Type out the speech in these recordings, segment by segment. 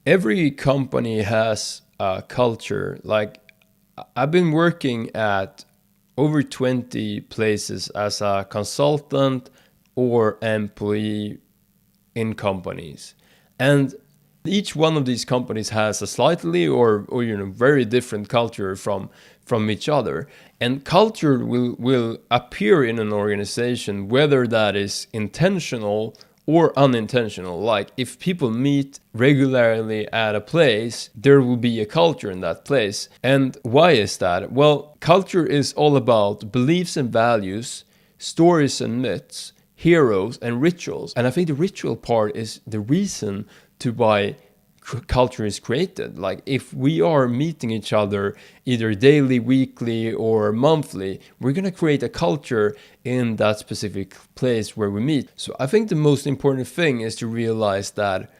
Every company has a culture. Like, I've been working at over 20 places as a consultant or employee in companies. And each one of these companies has a slightly or very different culture from each other. And culture will appear in an organization, whether that is intentional or unintentional. Like, if people meet regularly at a place, there will be a culture in that place. And why is that? Well, culture is all about beliefs and values, stories and myths, heroes and rituals. And I think the ritual part is the reason to why culture is created. Like, if we are meeting each other either daily, weekly, or monthly, we're going to create a culture in that specific place where we meet. So I think the most important thing is to realize that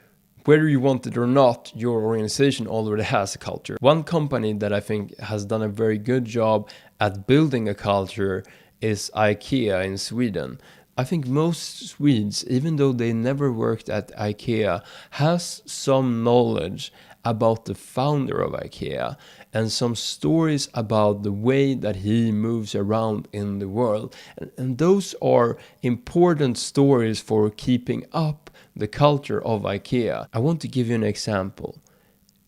whether you want it or not, your organization already has a culture. One company that I think has done a very good job at building a culture is IKEA in Sweden. I think most Swedes, even though they never worked at IKEA, has some knowledge about the founder of IKEA and some stories about the way that he moves around in the world. And those are important stories for keeping up the culture of IKEA. I want to give you an example.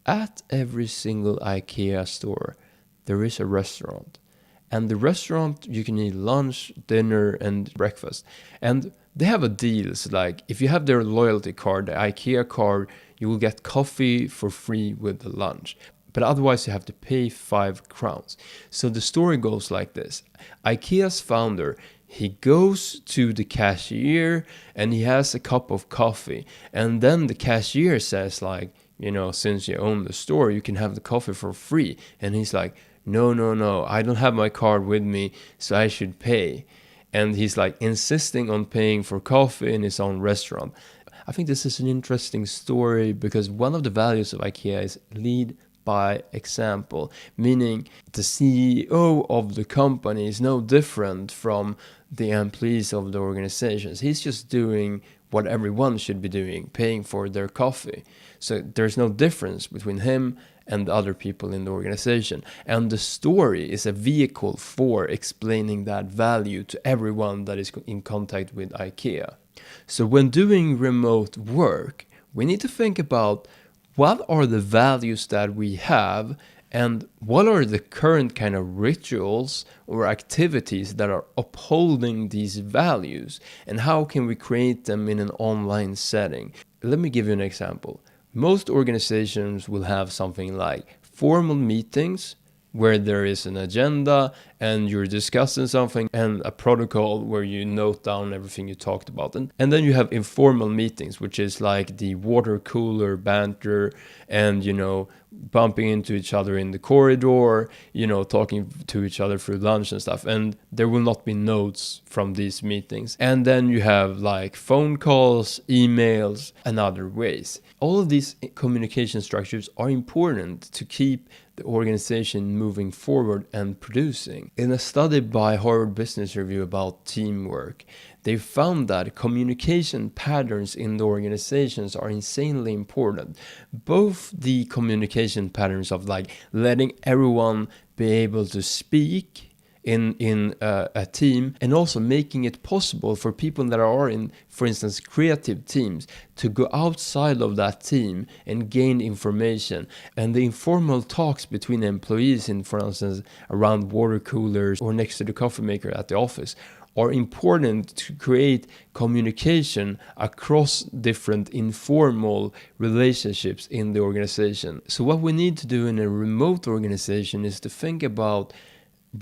At every single IKEA store, there is a restaurant. And the restaurant, you can eat lunch, dinner, and breakfast. And they have a deal. So like, if you have their loyalty card, the IKEA card, you will get coffee for free with the lunch. But otherwise, you have to pay 5 crowns. So the story goes like this. IKEA's founder, he goes to the cashier and he has a cup of coffee. And then the cashier says like, since you own the store, you can have the coffee for free. And he's like, no, I don't have my card with me, so I should pay. And he's like insisting on paying for coffee in his own restaurant. I think this is an interesting story because one of the values of IKEA is lead by example, meaning the CEO of the company is no different from the employees of the organizations. He's just doing what everyone should be doing, paying for their coffee. So there's no difference between him and the other people in the organization. And the story is a vehicle for explaining that value to everyone that is in contact with IKEA. So when doing remote work, we need to think about what are the values that we have and what are the current kind of rituals or activities that are upholding these values, and how can we create them in an online setting. Let me give you an example. Most organizations will have something like formal meetings where there is an agenda and you're discussing something, and a protocol where you note down everything you talked about. And then you have informal meetings, which is like the water cooler banter and, bumping into each other in the corridor, talking to each other through lunch and stuff. And there will not be notes from these meetings. And then you have like phone calls, emails, and other ways. All of these communication structures are important to keep the organization moving forward and producing. In a study by Harvard Business Review about teamwork, they found that communication patterns in the organizations are insanely important. Both the communication patterns of like letting everyone be able to speak in a team, and also making it possible for people that are in, for instance, creative teams to go outside of that team and gain information. And the informal talks between employees in, for instance, around water coolers or next to the coffee maker at the office are important to create communication across different informal relationships in the organization. So what we need to do in a remote organization is to think about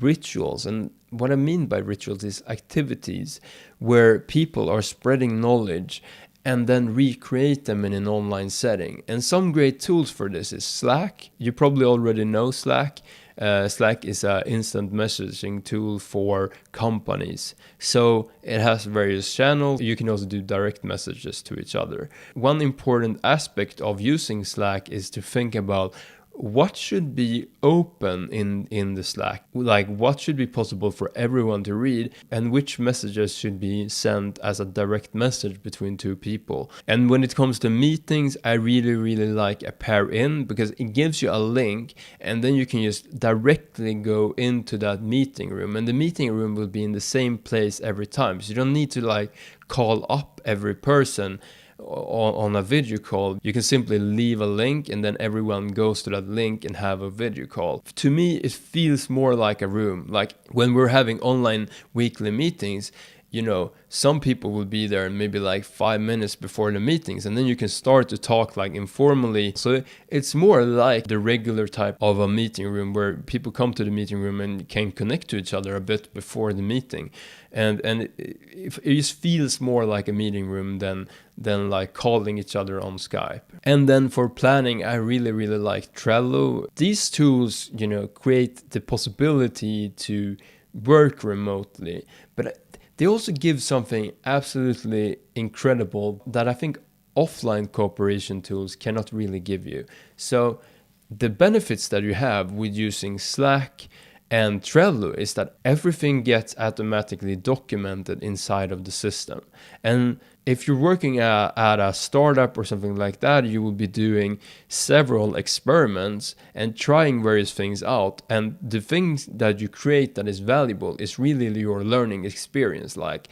rituals. And what I mean by rituals is activities where people are spreading knowledge and then recreate them in an online setting. And some great tools for this is Slack. You probably already know Slack. Slack is an instant messaging tool for companies. So it has various channels. You can also do direct messages to each other. One important aspect of using Slack is to think about what should be open in the Slack? Like, what should be possible for everyone to read, and which messages should be sent as a direct message between two people? And when it comes to meetings, I really like a pair in, because it gives you a link, and then you can just directly go into that meeting room, and the meeting room will be in the same place every time. So you don't need to like call up every person on a video call. You can simply leave a link, and then everyone goes to that link and have a video call. To me, it feels more like a room. Like when we're having online weekly meetings, you know, some people will be there maybe like 5 minutes before the meetings, and then you can start to talk like informally. So it's more like the regular type of a meeting room, where people come to the meeting room and can connect to each other a bit before the meeting. And it just feels more like a meeting room than like calling each other on Skype. And then for planning, I really like Trello. These tools, you know, create the possibility to work remotely, but they also give something absolutely incredible that I think offline cooperation tools cannot really give you. So the benefits that you have with using Slack and Trello is that everything gets automatically documented inside of the system. And if you're working at a startup or something like that, you will be doing several experiments and trying various things out. And the things that you create that is valuable is really your learning experience, like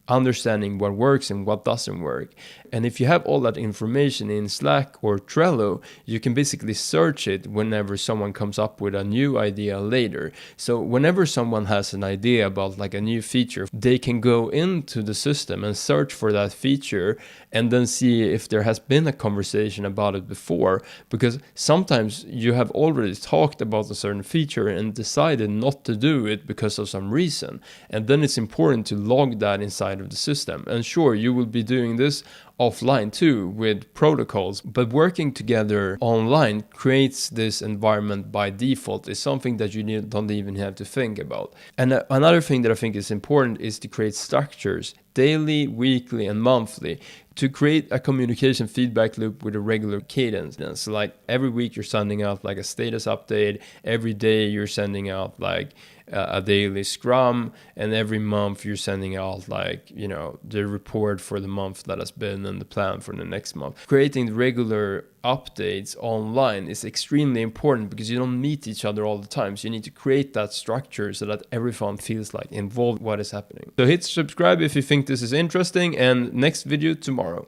understanding what works and what doesn't work. And if you have all that information in Slack or Trello, you can basically search it whenever someone comes up with a new idea later. So whenever someone has an idea about like a new feature, they can go into the system and search for that feature, and then see if there has been a conversation about it before. Because sometimes you have already talked about a certain feature and decided not to do it because of some reason, and then it's important to log that inside of the system. And sure, you will be doing this offline too with protocols, but working together online creates this environment by default. Is something that you don't even have to think about. And another thing that I think is important is to create structures, daily, weekly, and monthly, to create a communication feedback loop with a regular cadence. So like every week you're sending out like a status update, every day you're sending out like a daily scrum, and every month you're sending out like, you know, the report for the month that has been and the plan for the next month. Creating regular updates online is extremely important, because you don't meet each other all the time. So you need to create that structure so that everyone feels like involved in what is happening. So hit subscribe if you think this is interesting, and next video tomorrow.